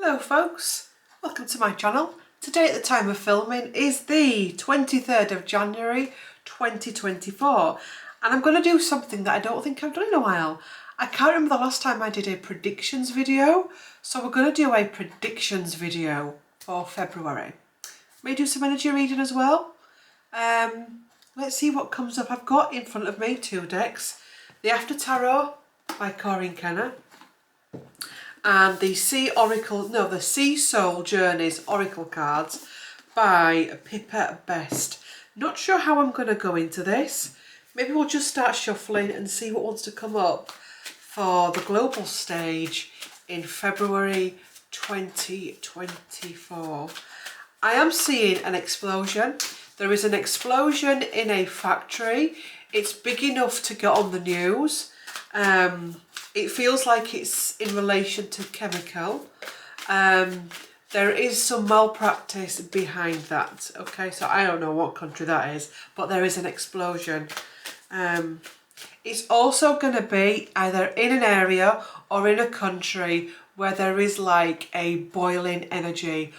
Hello folks, welcome to my channel. Today at the time of filming is the 23rd of January 2024 and I'm going to do something that I don't think I've done in a while. I can't remember the last time I did a predictions video, so we're going to do a predictions video for February. May do some energy reading as well. Let's see what comes up. I've got in front of me two decks. The After Tarot by Corrine and the Sea Soul Journeys Oracle cards by Pippa Best. Not sure how I'm going to go into this. Maybe we'll just start shuffling and see what wants to come up for the global stage in February 2024. I am seeing an explosion. There is an explosion in a factory. It's big enough to get on the news. It feels like it's in relation to chemical. There is some malpractice behind that. Okay, so I don't know what country that is, but there is an explosion. It's also going to be either in an area or in a country where there is like a boiling energy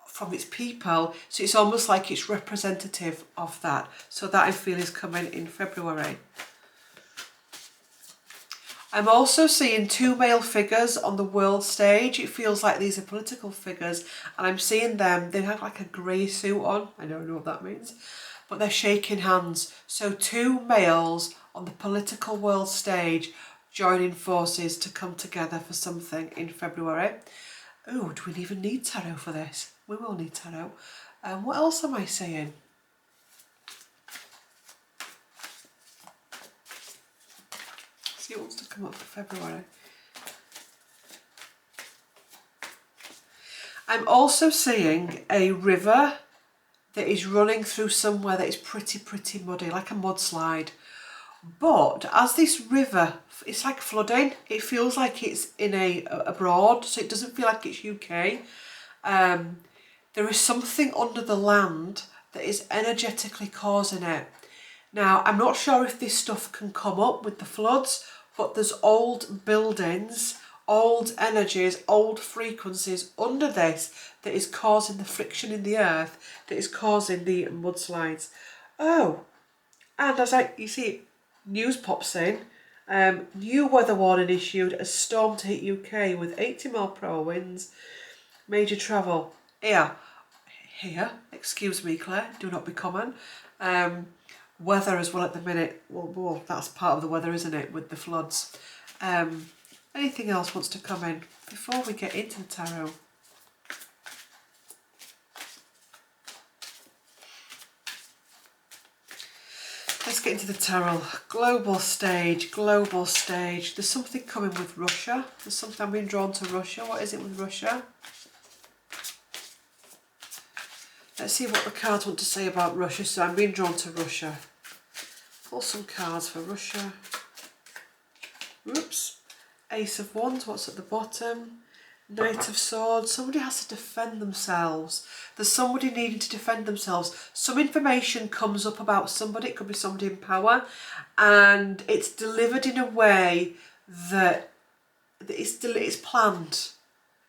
from its people. So it's almost like it's representative of that. So that I feel is coming in February. I'm also seeing two male figures on the world stage. It feels like these are political figures and I'm seeing them, they have like a grey suit on. I don't know what that means, but they're shaking hands. So two males on the political world stage joining forces to come together for something in February. Oh, do we even need tarot for this? We will need tarot. What else am I seeing? See what wants to come up for February. I'm also seeing a river that is running through somewhere that is pretty muddy, like a mudslide. But as this river, it's like flooding. It feels like it's in abroad, so it doesn't feel like it's UK. There is something under the land that is energetically causing it. Now, I'm not sure if this stuff can come up with the floods, but there's old buildings, old energies, old frequencies under this that is causing the friction in the earth, that is causing the mudslides. Oh, and you see, news pops in. New weather warning issued, a storm to hit UK with 80mph winds. Major travel. Here, excuse me Claire, do not be common. Weather as well at the minute. Well, that's part of the weather, isn't it, with the floods. Anything else wants to come in before we get into the tarot? Let's get into the tarot. Global stage. There's something coming with Russia. There's something, I'm being drawn to Russia. What is it with Russia? Let's see what the cards want to say about Russia. So I'm being drawn to Russia. Pull some cards for Russia. Oops. Ace of Wands, what's at the bottom? Knight of Swords. Somebody has to defend themselves. There's somebody needing to defend themselves. Some information comes up about somebody. It could be somebody in power. And it's delivered in a way that it's planned.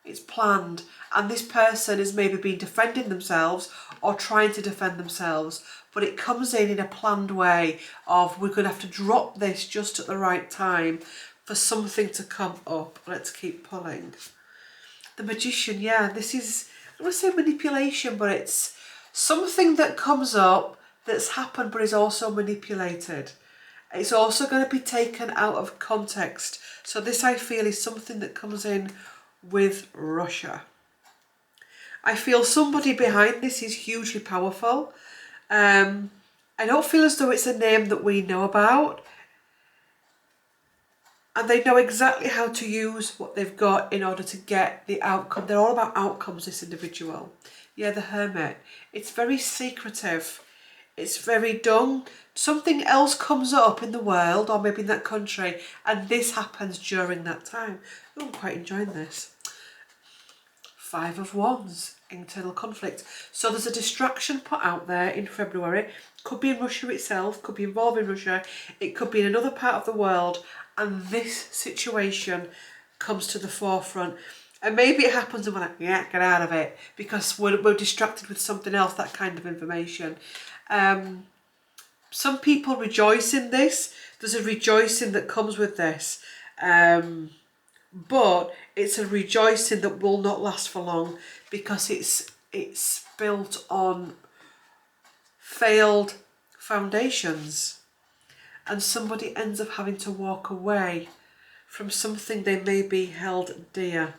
It's planned. And this person has maybe been defending themselves or trying to defend themselves. But it comes in a planned way of, we're going to have to drop this just at the right time for something to come up. Let's keep pulling. The Magician, yeah, this is, I don't want to say manipulation, but it's something that comes up that's happened but is also manipulated. It's also going to be taken out of context. So this, I feel, is something that comes in with Russia. I feel somebody behind this is hugely powerful. I don't feel as though it's a name that we know about. And they know exactly how to use what they've got in order to get the outcome. They're all about outcomes, this individual. Yeah, the Hermit. It's very secretive. It's very done. Something else comes up in the world or maybe in that country and this happens during that time. Oh, I'm quite enjoying this. Five of Wands, internal conflict. So there's a distraction put out there in February. Could be in Russia itself, could be involving Russia. It could be in another part of the world. And this situation comes to the forefront. And maybe it happens and we're like, yeah, get out of it, because we're distracted with something else, that kind of information. Some people rejoice in this. There's a rejoicing that comes with this. But it's a rejoicing that will not last for long, because it's built on failed foundations, and somebody ends up having to walk away from something they maybe held dear.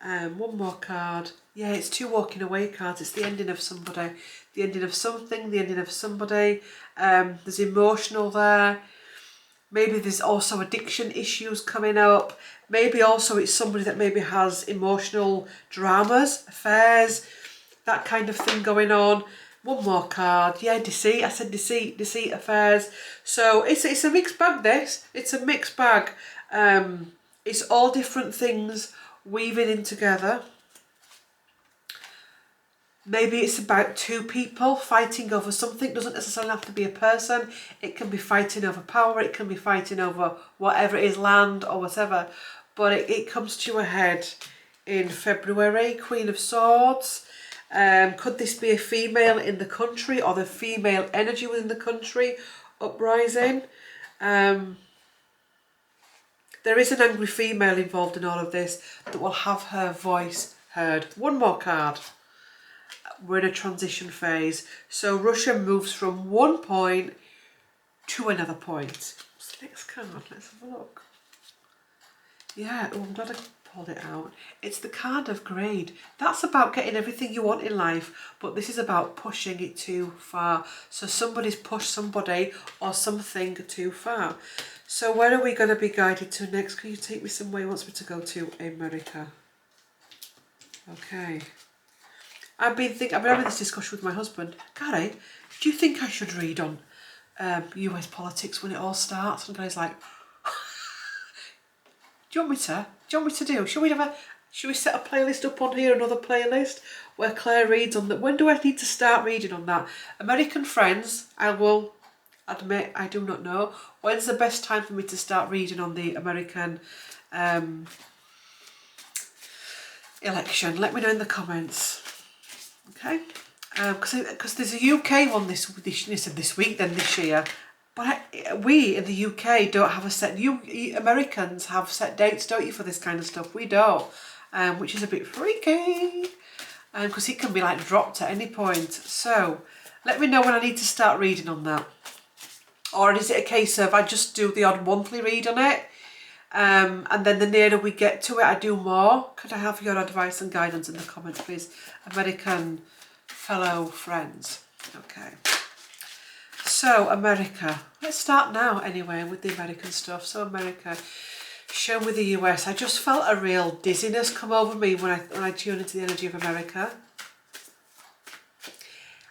One more card. Yeah, it's 2 walking away cards. It's the ending of somebody, the ending of something, the ending of somebody. There's emotional there. Maybe there's also addiction issues coming up. Maybe also it's somebody that maybe has emotional dramas, affairs, that kind of thing going on. One more card. Yeah, deceit. I said deceit, affairs. So it's a mixed bag, this. It's a mixed bag. It's all different things weaving in together. Maybe it's about 2 people fighting over something. It doesn't necessarily have to be a person. It can be fighting over power. It can be fighting over whatever it is, land or whatever. But it comes to a head in February. Queen of Swords. Could this be a female in the country, or the female energy within the country? Uprising. There is an angry female involved in all of this that will have her voice heard. One more card. We're in a transition phase. So Russia moves from one point to another point. What's the next card? Let's have a look. Yeah, oh, I'm glad I pulled it out. It's the card of greed. That's about getting everything you want in life, but this is about pushing it too far. So somebody's pushed somebody or something too far. So where are we going to be guided to next? Can you take me somewhere? He wants me to go to America. Okay. I've been having this discussion with my husband. Gary, do you think I should read on US politics when it all starts? And Gary's like, do you want me to? Do you want me to do? Should we set a playlist up on here, another playlist where Claire reads on that? When do I need to start reading on that? American Friends, I will admit I do not know. When's the best time for me to start reading on the American election? Let me know in the comments. Okay, because there's a UK one this year, but we in the UK don't have a set. You Americans have set dates, don't you, for this kind of stuff? We don't, which is a bit freaky, because it can be like dropped at any point. So let me know when I need to start reading on that, or is it a case of I just do the odd monthly read on it, and then the nearer we get to it, I do more. Could I have your advice and guidance in the comments, please, American fellow friends? Okay. So America. Let's start now anyway with the American stuff. So America, shown with the US. I just felt a real dizziness come over me when I tune into the energy of America.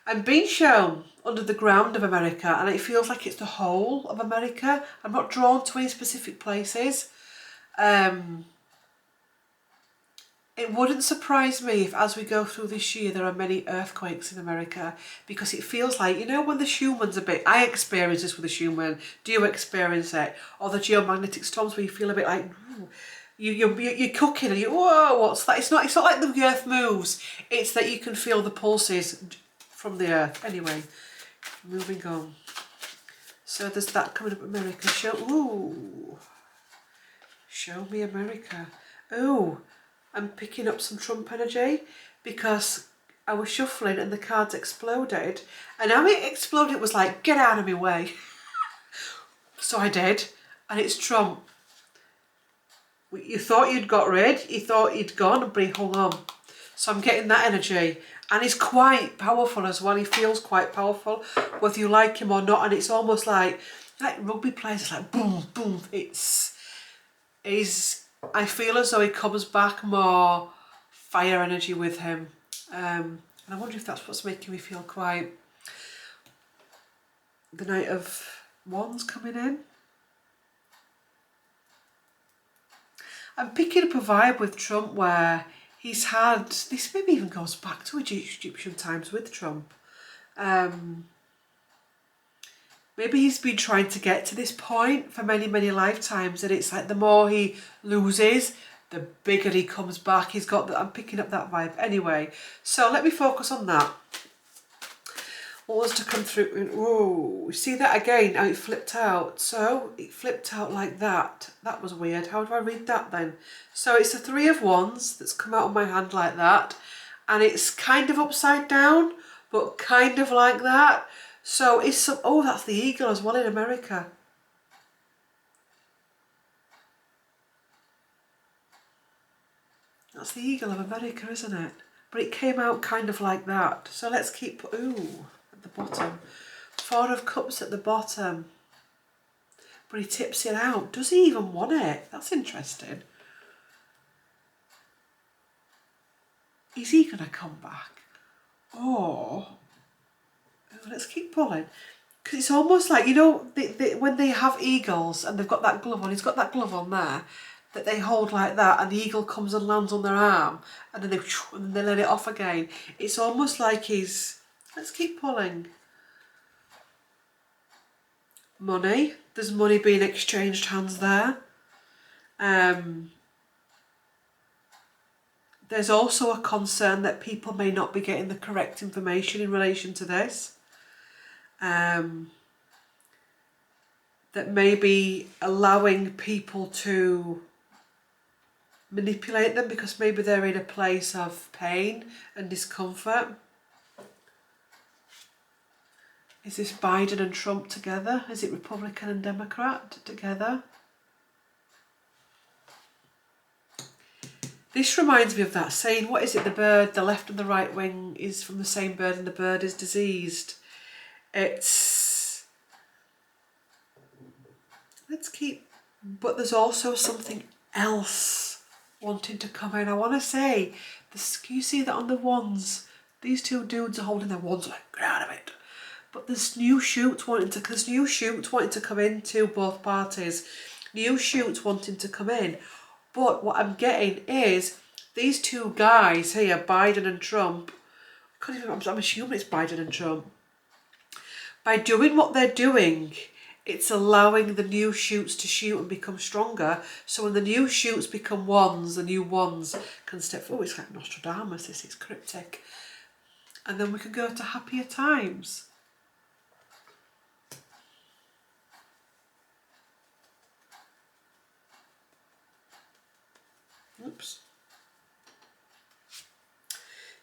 I'm being shown under the ground of America, and it feels like it's the whole of America. I'm not drawn to any specific places. It wouldn't surprise me if as we go through this year there are many earthquakes in America, because it feels like, you know, when the Schumann's a bit, I experience this with the Schumann, do you experience it? Or the geomagnetic storms where you feel a bit like, ooh, you're cooking and you, whoa, what's that? It's not like the earth moves, it's that you can feel the pulses from the earth. Anyway, moving on. So there's that coming up, America. Show me America. Ooh. I'm picking up some Trump energy, because I was shuffling and the cards exploded, and how it exploded, it was like, get out of my way. So I did, and it's Trump. You thought you'd got rid, you thought he'd gone, but he hung on. So I'm getting that energy, and he's quite powerful as well. He feels quite powerful, whether you like him or not, and it's almost like rugby players, it's like boom, boom. I feel as though he comes back more fire energy with him. And I wonder if that's what's making me feel quite... The Knight of Wands coming in. I'm picking up a vibe with Trump where he's had... This maybe even goes back to Egyptian times with Trump. Maybe he's been trying to get to this point for many, many lifetimes, and it's like the more he loses, the bigger he comes back. He's got I'm picking up that vibe. Anyway, so let me focus on that. What was to come through? Oh, see that again, how it flipped out. So it flipped out like that. That was weird. How do I read that then? So it's a 3 of Wands that's come out of my hand like that. And it's kind of upside down, but kind of like that. So it's some, oh, that's the eagle as well in America. That's the eagle of America, isn't it? But it came out kind of like that. So let's keep, ooh, at the bottom. 4 of Cups at the bottom. But he tips it out. Does he even want it? That's interesting. Is he going to come back? Or, let's keep pulling. Because it's almost like, you know, when they have eagles and they've got that glove on, he's got that glove on there, that they hold like that, and the eagle comes and lands on their arm, and then they let it off again. It's almost like he's, let's keep pulling. Money. There's money being exchanged hands there. There's also a concern that people may not be getting the correct information in relation to this. That may be allowing people to manipulate them because maybe they're in a place of pain and discomfort. Is this Biden and Trump together? Is it Republican and Democrat together? This reminds me of that saying, what is it, the bird, the left and the right wing is from the same bird and the bird is diseased. It's, let's keep, but there's also something else wanting to come in. I want to say, you see that on the wands, these two dudes are holding their wands like, get out of it. But there's new shoots wanting to come into both parties. New shoots wanting to come in. But what I'm getting is these two guys here, Biden and Trump, I'm assuming it's Biden and Trump. By doing what they're doing, it's allowing the new shoots to shoot and become stronger. So when the new shoots become wands, the new wands can step forward. Oh, it's like Nostradamus, this is cryptic. And then we can go to happier times. Oops.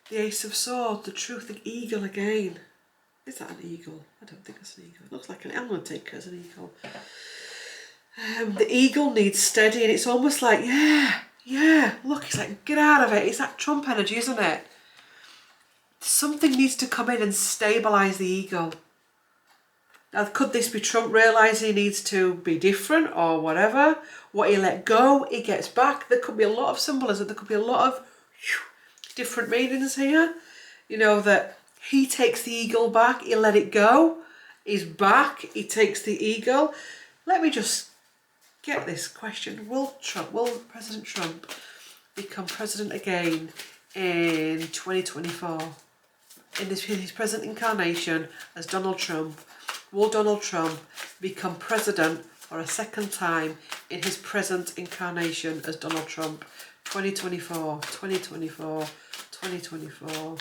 The Ace of Swords, the Truth, the Eagle again. Is that an eagle? I don't think it's an eagle. It looks like I'm going to take it as an eagle. The eagle needs steadying. It's almost like, yeah. Look, it's like, get out of it. It's that Trump energy, isn't it? Something needs to come in and stabilise the eagle. Now, could this be Trump realising he needs to be different or whatever? What he let go, he gets back. There could be a lot of symbolism. There could be a lot of different meanings here. You know, that he takes the eagle back, he let it go. He's back, he takes the eagle. Let me just get this question. Will President Trump become president again in 2024? In his present incarnation as Donald Trump? Will Donald Trump become president for a second time in his present incarnation as Donald Trump? 2024, 2024, 2024.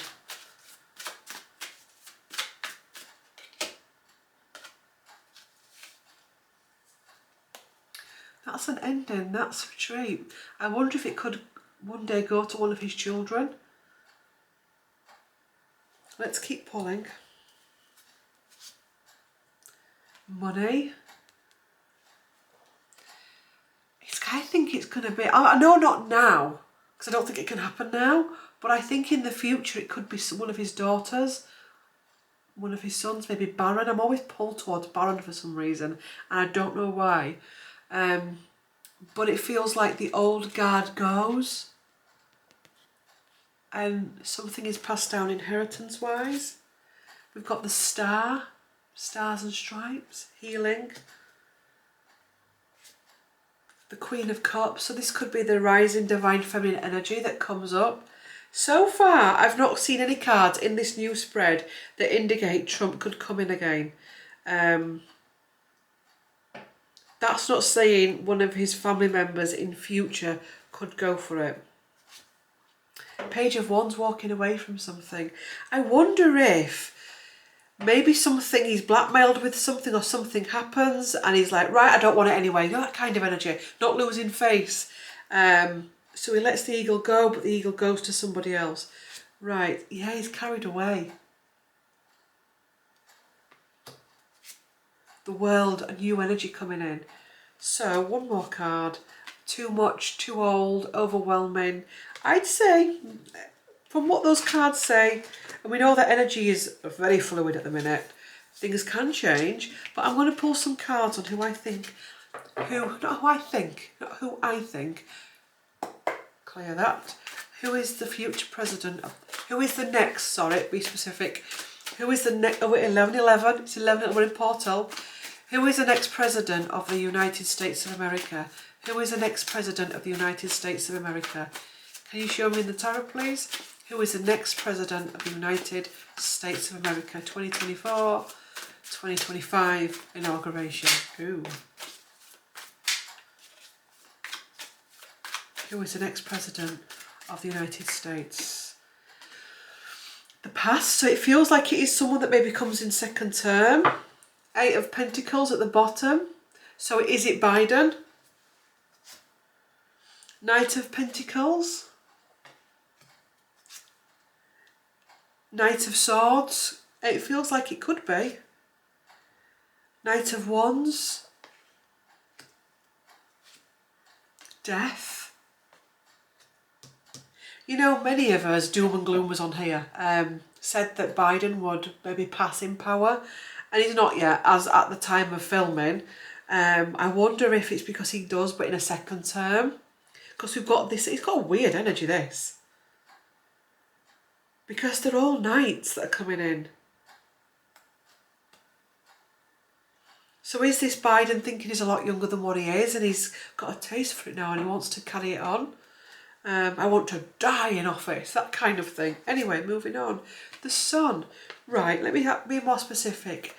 That's an ending, that's retreat. I wonder if it could one day go to one of his children. Let's keep pulling. Money. I think it's going to be, I know not now, because I don't think it can happen now, but I think in the future it could be one of his daughters, one of his sons, maybe Baron. I'm always pulled towards Baron for some reason, and I don't know why. But it feels like the old guard goes, and something is passed down inheritance-wise. We've got the star, stars and stripes, healing. The Queen of Cups, so this could be the rising divine feminine energy that comes up. So far, I've not seen any cards in this new spread that indicate Trump could come in again. That's not saying one of his family members in future could go for it. Page of Wands walking away from something. I wonder if maybe something, he's blackmailed with something or something happens and he's like, right, I don't want it anyway. You know, that kind of energy, not losing face. So he lets the eagle go, but the eagle goes to somebody else. Right, yeah, he's carried away. The world, a new energy coming in. So, one more card. Too much, too old, overwhelming. I'd say, from what those cards say, and we know that energy is very fluid at the minute, things can change, but I'm going to pull some cards on who I think, not who I think, clear that, who is the future president, who is the next, sorry, be specific, who is the next, oh, 11:11, it's 11, we're in Portal, who is the next president of the United States of America? Who is the next president of the United States of America? Can you show me in the tarot, please? Who is the next president of the United States of America? 2024, 2025 inauguration. Who is the next president of the United States? The past, so it feels like it is someone that maybe comes in second term. 8 of Pentacles at the bottom. So is it Biden? Knight of Pentacles. Knight of Swords. It feels like it could be. Knight of Wands. Death. You know, many of us, doom and gloomers on here, said that Biden would maybe pass in power, and he's not yet, as at the time of filming. I wonder if it's because he does, but in a second term. Because we've got this, it's got a weird energy, this. Because they're all knights that are coming in. So is this Biden thinking he's a lot younger than what he is, and he's got a taste for it now and he wants to carry it on? I want to die in office, that kind of thing. Anyway, moving on. The Sun. Right, let me be more specific.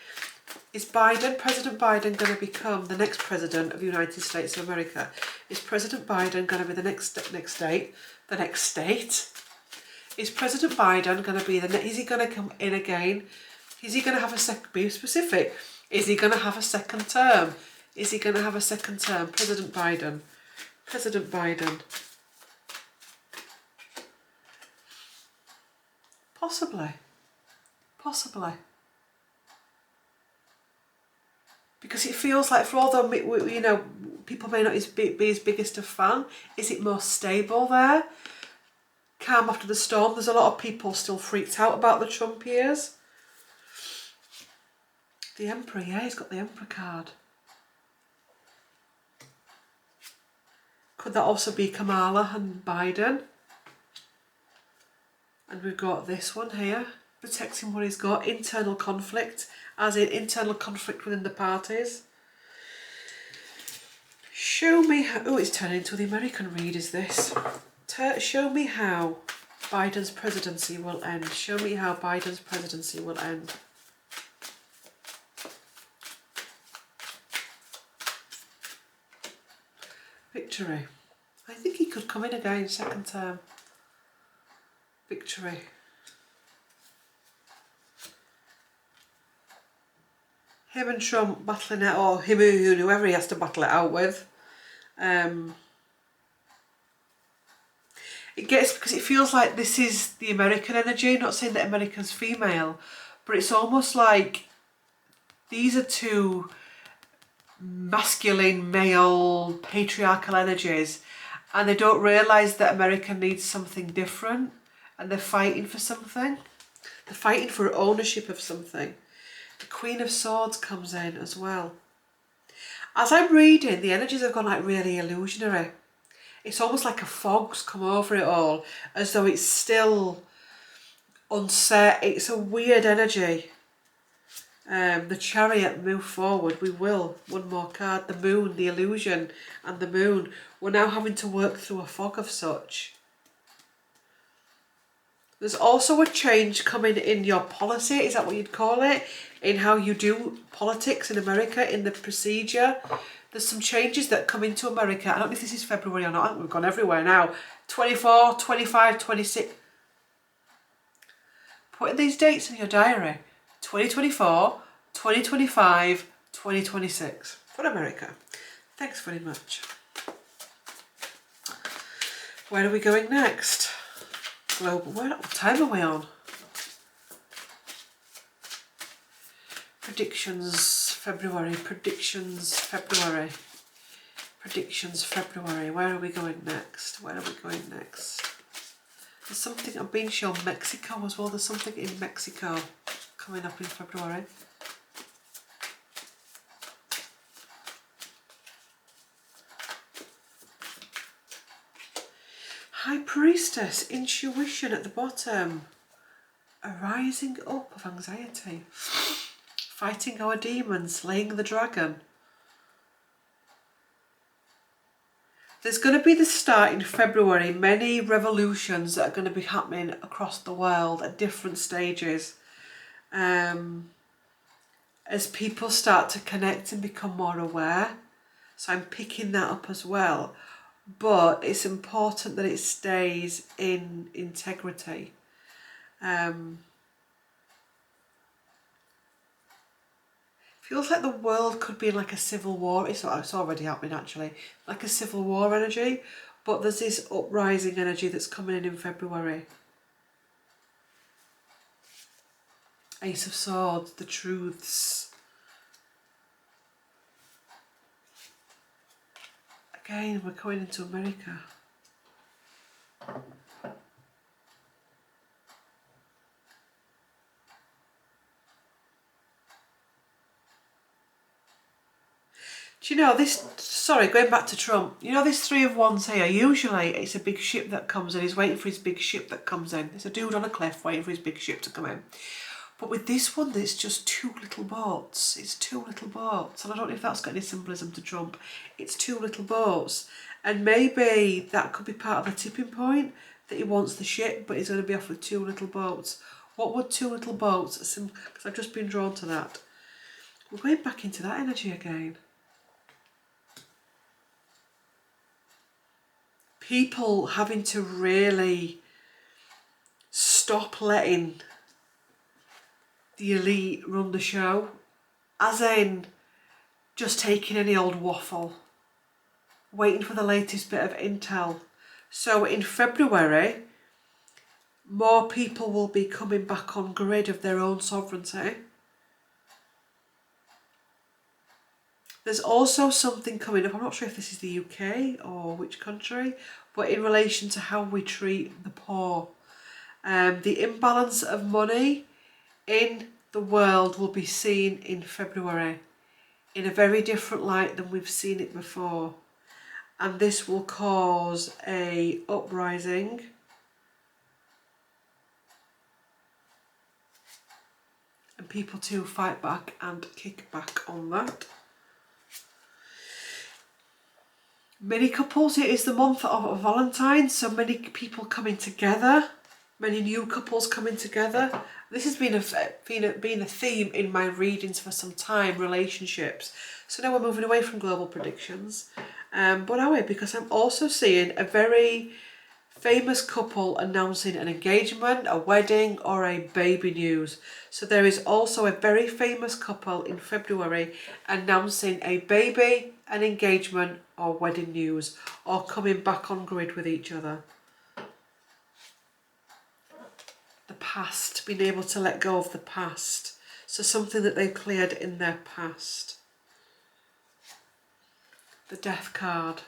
Is President Biden going to become the next president of the United States of America? Is President Biden going to be the next state? Is President Biden going to be is he going to come in again? Is he going to have be specific. Is he going to have a second term? Is he going to have a second term? President Biden. President Biden. Possibly. Possibly. Because it feels like, for although, you know, people may not be his biggest of fan, is it more stable there? Calm after the storm. There's a lot of people still freaked out about the Trump years. The Emperor, yeah, he's got the Emperor card. Could that also be Kamala and Biden? And we've got this one here, protecting what he's got, internal conflict, as in internal conflict within the parties. Show me how, oh, it's turning into the American read, is this? Show me how Biden's presidency will end. Show me how Biden's presidency will end. Victory. I think he could come in again, second term. Victory. Him and Trump battling it, or him and whoever he has to battle it out with. It gets, because it feels like this is the American energy, not saying that America's female, but it's almost like these are two masculine, male, patriarchal energies, and they don't realise that America needs something different, and they're fighting for something. They're fighting for ownership of something. The Queen of Swords comes in as well. As I'm reading, the energies have gone like really illusionary. It's almost like a fog's come over it all, as though it's still unset. It's a weird energy. The Chariot, move forward, we will. One more card, the Moon, the illusion, and the Moon. We're now having to work through a fog of such. There's also a change coming in your policy, is that what you'd call it? In how you do politics in America, in the procedure. There's some changes that come into America. I don't know if this is February or not. I think we've gone everywhere now. 24, 25, 26. Put these dates in your diary. 2024, 2025, 2026 for America. Thanks very much. Where are we going next? Global. What time are we on? Predictions February. Predictions February. Predictions February. Where are we going next? Where are we going next? There's something, I'm being shown Mexico as well. There's something in Mexico coming up in February. High Priestess, intuition at the bottom. A rising up of anxiety. Fighting our demons, slaying the dragon. There's going to be the start in February, many revolutions that are going to be happening across the world at different stages. As people start to connect and become more aware. So I'm picking that up as well. But it's important that it stays in integrity. Feels like the world could be in like a civil war. It's already happening actually. Like a civil war energy. But there's this uprising energy that's coming in February. Ace of Swords, the truths. Again, we're going into America. Do you know this, sorry, going back to Trump, you know this Three of Wands here, usually it's a big ship that comes in, he's waiting for his big ship that comes in. It's a dude on a cliff waiting for his big ship to come in. But with this one, it's just two little boats. It's two little boats. And I don't know if that's got any symbolism to Trump. It's two little boats. And maybe that could be part of the tipping point, that he wants the ship, but he's going to be off with two little boats. What would two little boats, because I've just been drawn to that. We're going back into that energy again. People having to really stop letting the elite run the show, as in just taking any old waffle, waiting for the latest bit of intel. So in February, more people will be coming back on grid of their own sovereignty. There's also something coming up, I'm not sure if this is the UK or which country, but in relation to how we treat the poor. The imbalance of money in the world will be seen in February in a very different light than we've seen it before. And this will cause a uprising. And people to fight back and kick back on that. Many couples, it is the month of Valentine's, so many people coming together, many new couples coming together. This has been a theme in my readings for some time, relationships. So now we're moving away from global predictions. But are we? Because I'm also seeing a very famous couple announcing an engagement, a wedding, or a baby news. So there is also a very famous couple in February announcing a baby, an engagement, or wedding news, or coming back on grid with each other. The past, being able to let go of the past. So something that they've cleared in their past. The Death card.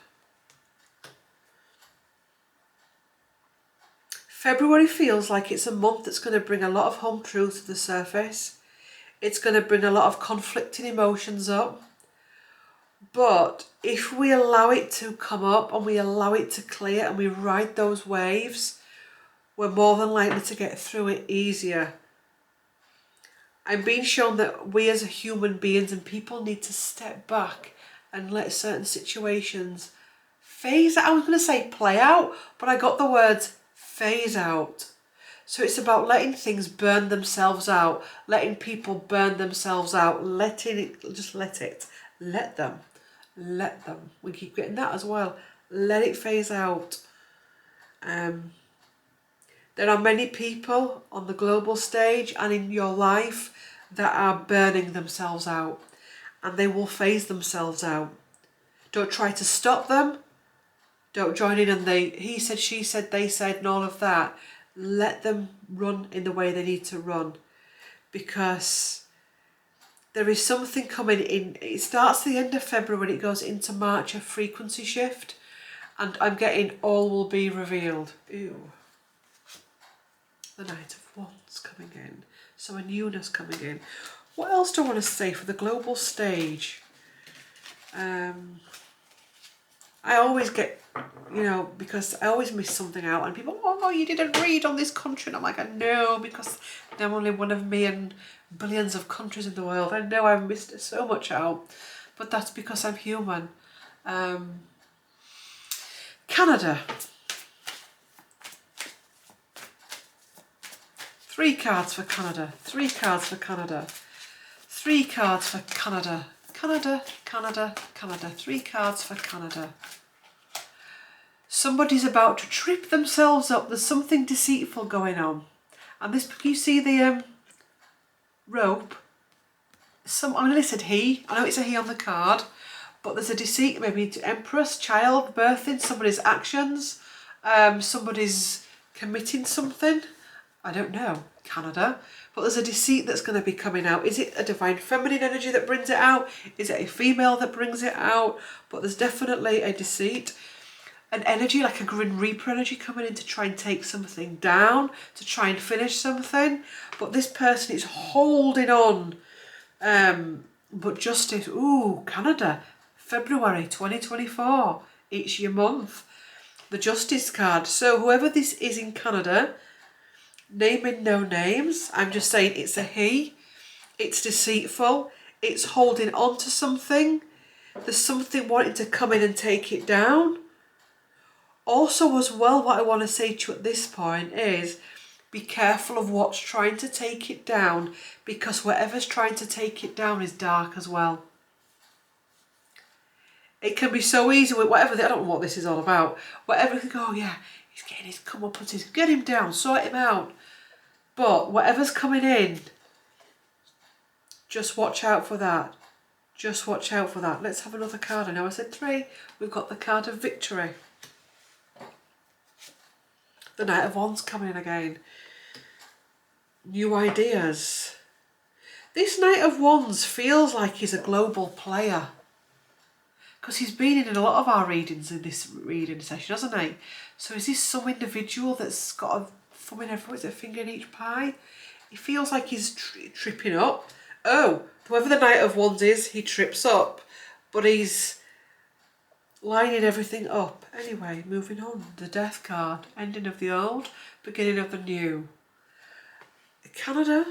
February feels like it's a month that's going to bring a lot of home truths to the surface. It's going to bring a lot of conflicting emotions up. But if we allow it to come up and we allow it to clear and we ride those waves, we're more than likely to get through it easier. I'm being shown that we as human beings and people need to step back and let certain situations phase out. I was going to say play out, but I got the words phase out. So it's about letting things burn themselves out, letting people burn themselves out, letting it, just let it, let them. let them. We keep getting that as well. Let it phase out. There are many people on the global stage and in your life that are burning themselves out, and they will phase themselves out. Don't try to stop them. Don't join in and he said, she said, they said, and all of that. Let them run in the way they need to run, because there is something coming in. It starts the end of February, it goes into March, a frequency shift, and I'm getting all will be revealed. Ew. The Knight of Wands coming in. So a newness coming in. What else do I want to say for the global stage? I always get, because I always miss something out, and people, oh no, you didn't read on this country. And I'm like, I know, because I'm only one of me and billions of countries in the world. I know I've missed so much out, but that's because I'm human. Canada. 3 cards for Canada. 3 cards for Canada. 3 cards for Canada. Canada, Canada, Canada. 3 cards for Canada. Somebody's about to trip themselves up. There's something deceitful going on. And this, you see the rope? I nearly said he. I know it's a he on the card. But there's a deceit, maybe to Empress, child, birthing, somebody's actions. Somebody's committing something. I don't know, Canada, but there's a deceit that's going to be coming out. Is it a divine feminine energy that brings it out? Is it a female that brings it out? But there's definitely a deceit. An energy like a Grim Reaper energy coming in to try and take something down, to try and finish something. But this person is holding on. But justice, ooh, Canada, February 2024. It's your month. The Justice card. So whoever this is in Canada, naming no names, I'm just saying it's a he, it's deceitful, it's holding on to something, there's something wanting to come in and take it down. Also as well, what I want to say to you at this point is, be careful of what's trying to take it down, because whatever's trying to take it down is dark as well. It can be so easy with whatever, I don't know what this is all about, whatever you think, oh yeah, he's getting his comeuppance, get him down, sort him out. But whatever's coming in, just watch out for that. Just watch out for that. Let's have another card. I know I said 3. We've got the card of victory. The Knight of Wands coming in again. New ideas. This Knight of Wands feels like he's a global player, because he's been in a lot of our readings in this reading session, hasn't he? So is this some individual that's got a thumb in every, is it a finger in each pie? He feels like he's tripping up. Oh, whoever the Knight of Wands is, he trips up, but he's lining everything up. Anyway, moving on. The Death card. Ending of the old, beginning of the new. Canada.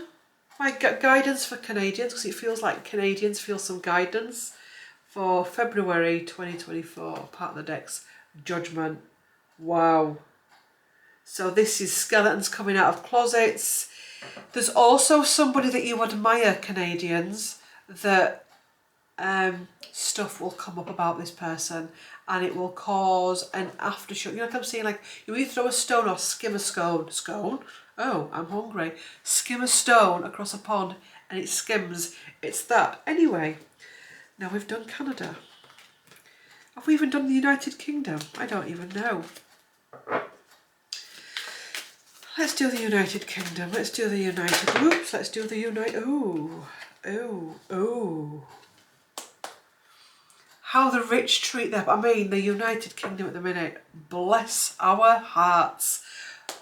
My guidance for Canadians, because it feels like Canadians feel some guidance for February 2024. Part of the deck's Judgment. Wow. So this is skeletons coming out of closets. There's also somebody that you admire, Canadians, that stuff will come up about this person and it will cause an aftershock. You know, like I'm saying, like you either throw a stone or skim a scone. Oh, I'm hungry. Skim a stone across a pond and it skims. It's that. Anyway, now we've done Canada. Have we even done the United Kingdom? I don't even know. Let's do the United Kingdom. Let's do the United... Oops, let's do the United... Ooh. Ooh. Ooh. How the rich treat them. I mean, the United Kingdom at the minute. Bless our hearts.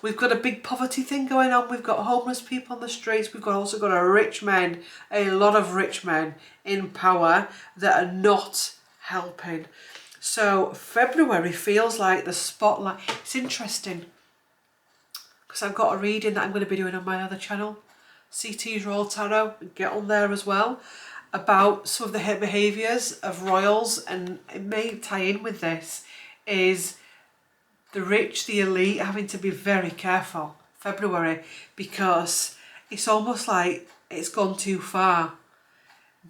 We've got a big poverty thing going on. We've got homeless people on the streets. We've also got a rich men, a lot of rich men in power that are not helping. So February feels like the spotlight. It's interesting, because I've got a reading that I'm going to be doing on my other channel, CT's Royal Tarot, get on there as well, about some of the behaviours of royals, and it may tie in with this, is the rich, the elite, having to be very careful February, because it's almost like it's gone too far.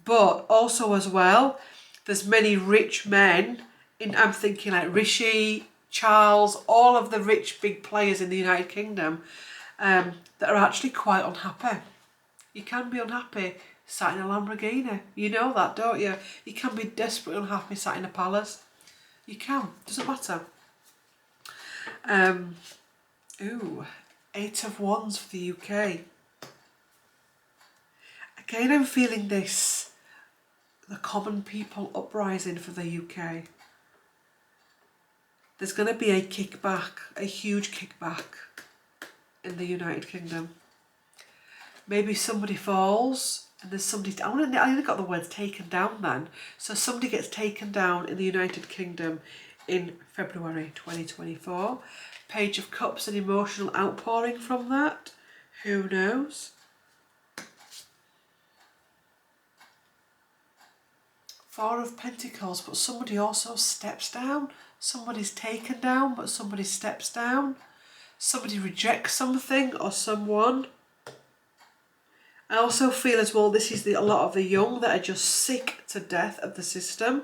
But also as well, There's many rich men, I'm thinking like Rishi, Charles, all of the rich big players in the United Kingdom that are actually quite unhappy. You can be unhappy sat in a Lamborghini. You know that, don't you? You can be desperately unhappy sat in a palace. You can, doesn't matter. Ooh, 8 of Wands for the UK. Again, I'm feeling this, the common people uprising for the UK. There's going to be a kickback, a huge kickback in the United Kingdom. Maybe somebody falls and there's somebody, I only got the words taken down then. So somebody gets taken down in the United Kingdom in February 2024. Page of Cups, an emotional outpouring from that. Who knows? Four of Pentacles, but somebody also steps down. Somebody's taken down, but somebody steps down. Somebody rejects something or someone. I also feel as well this is a lot of the young that are just sick to death of the system.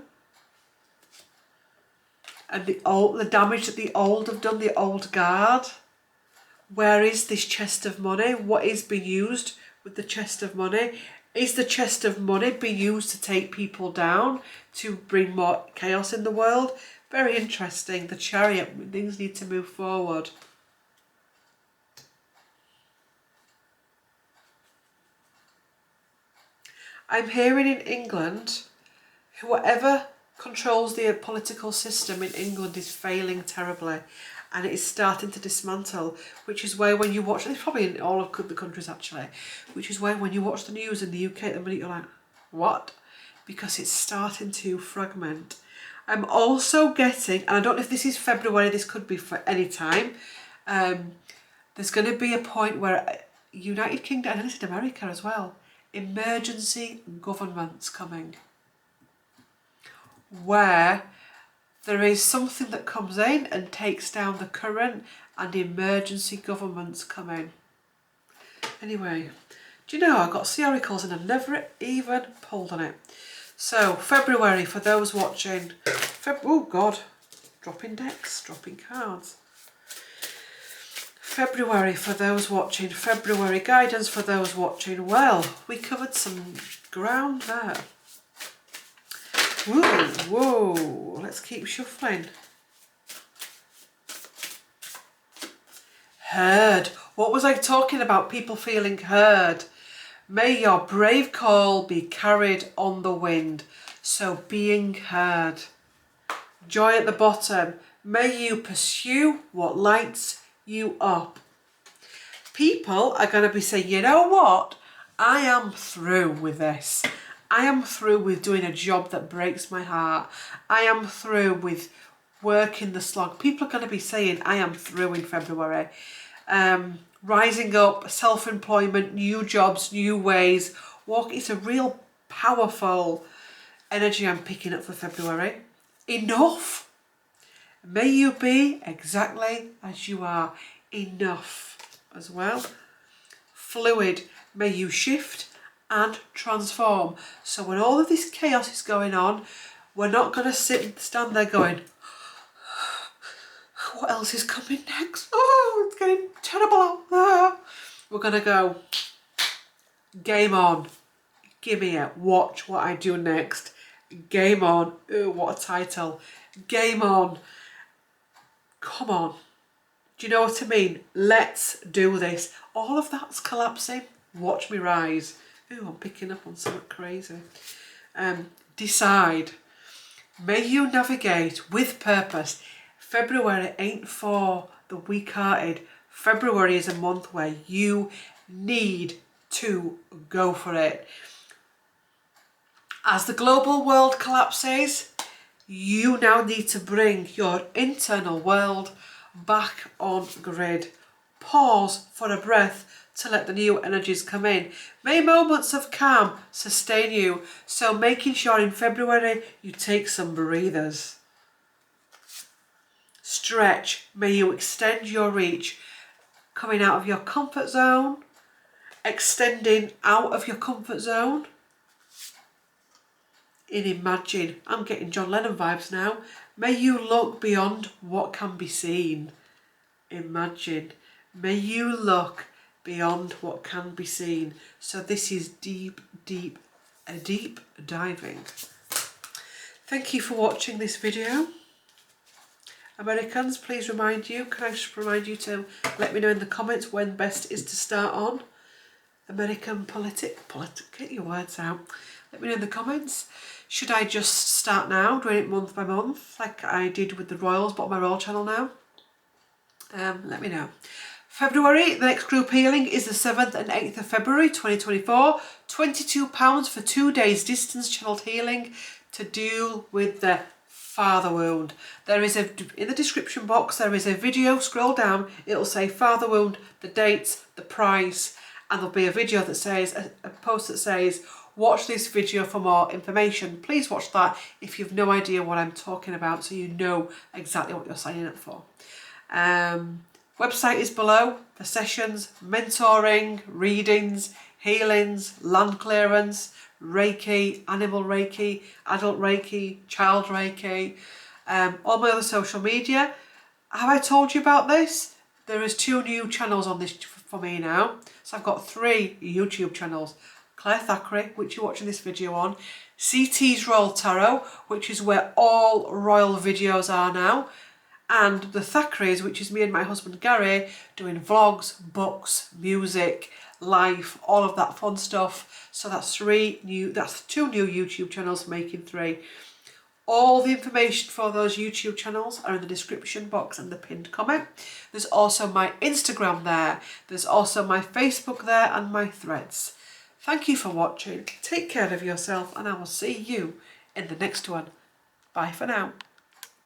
And the damage that the old have done, the old guard. Where is this chest of money? What is being used with the chest of money? Is the chest of money being used to take people down, to bring more chaos in the world? Very interesting. The Chariot, things need to move forward. I'm hearing in England, whoever controls the political system in England is failing terribly, and it is starting to dismantle, which is why when you watch, it's probably in all of the countries actually, which is why when you watch the news in the UK at the minute you're like, what? Because it's starting to fragment. I'm also getting, and I don't know if this is February, this could be for any time, there's going to be a point where United Kingdom, and it's in America as well, emergency governments coming, where there is something that comes in and takes down the current, and emergency governments come in. Anyway, do you know, I got the oracles and I've never even pulled on it. So, February, for those watching, oh God, dropping decks, dropping cards. February for those watching, February guidance for those watching. Well, we covered some ground there. Whoa, whoa, let's keep shuffling. Heard. What was I talking about? People feeling heard. May your brave call be carried on the wind. So being heard. Joy at the bottom. May you pursue what lights you up. People are going to be saying, you know what? I am through with this. I am through with doing a job that breaks my heart. I am through with working the slog. People are going to be saying, I am through in February. Rising up, self-employment, new jobs, new ways. It's a real powerful energy I'm picking up for February. Enough. May you be exactly as you are. Enough as well. Fluid. May you shift and transform. So when all of this chaos is going on, we're not going to stand there going, what else is coming next? Oh, it's getting terrible out there. We're going to go, game on. Give me it. Watch what I do next. Game on. Ooh, what a title. Game on. Come on. Do you know what I mean? Let's do this. All of that's collapsing. Watch me rise. Ooh, I'm picking up on something crazy. Decide. May you navigate with purpose. February ain't for the weak-hearted. February is a month where you need to go for it. As the global world collapses, you now need to bring your internal world back on grid. Pause for a breath to let the new energies come in. May moments of calm sustain you. So making sure in February you take some breathers. Stretch. May you extend your reach. Coming out of your comfort zone. Extending out of your comfort zone. in Imagine. I'm getting John Lennon vibes now. May you look beyond what can be seen. Imagine. May you look beyond what can be seen. So this is deep diving. Thank you for watching this video. Americans, please can I just remind you to let me know in the comments when best is to start on American get your words out. Let me know in the comments. Should I just start now, doing it month by month, like I did with the Royals, but on my Royal channel now? Let me know. February, the next group healing is the 7th and 8th of February 2024. £22 for 2 days distance channeled healing to deal with the father wound. There is in the description box, there is a video, scroll down, it'll say father wound, the dates, the price, and there'll be a video that says, a post that says, watch this video for more information. Please watch that if you've no idea what I'm talking about, so you know exactly what you're signing up for. Website is below for sessions, mentoring, readings, healings, land clearance, Reiki, animal Reiki, adult Reiki, child Reiki, all my other social media. Have I told you about this? There is 2 new channels on this for me now. So I've got 3 YouTube channels. Claire Thackeray, which you're watching this video on, CT's Royal Tarot, which is where all royal videos are now, and the Thackeray's, which is me and my husband Gary, doing vlogs, books, music, life, all of that fun stuff. So that's 2 new YouTube channels, making 3. All the information for those YouTube channels are in the description box and the pinned comment. There's also my Instagram there. There's also my Facebook there and my threads. Thank you for watching. Take care of yourself and I will see you in the next one. Bye for now.